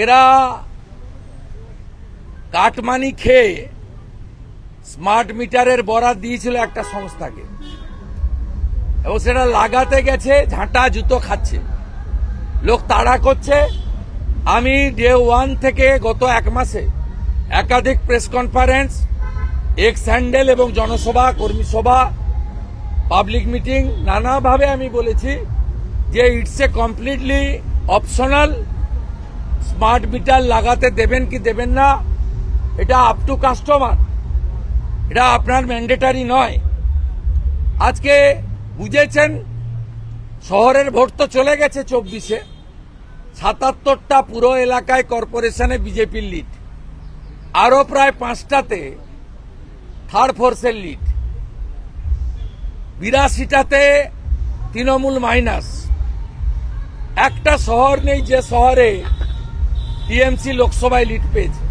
এরা কাটমানি খেয়ে স্মার্ট মিটারের বরাত দিয়েছিল একটা সংস্থাকে এবং সেটা লাগাতে গেছে, ঝাঁটা জুতো খাচ্ছে, লোক তাড়া করছে। আমি ডে 1 থেকে গত 1 মাসে একাধিক প্রেস কনফারেন্স, এক্স হ্যান্ডেল এবং জনসভা, কর্মী সভা, পাবলিক মিটিং নানাভাবে আমি বলেছি যে it's a completely optional. Smart meter লাগাতে দেবেন কি দেবেন না এটা আপ টু কাস্টমার, এটা আপনার ম্যান্ডেটারি নয়। আজকে বুঝেছেন শহরের ভোট তো চলে গেছে 24-এ, 77টা পুরো এলাকায় কর্পোরেশনে বিজেপির লিড, আরো প্রায় 5টাতে থার্ড ফোর্সের লিড, 82টাতে তৃণমূল মাইনাস। একটা শহর নেই যে শহরে টিএমসি লোকসভায় লিড পেয়েছে।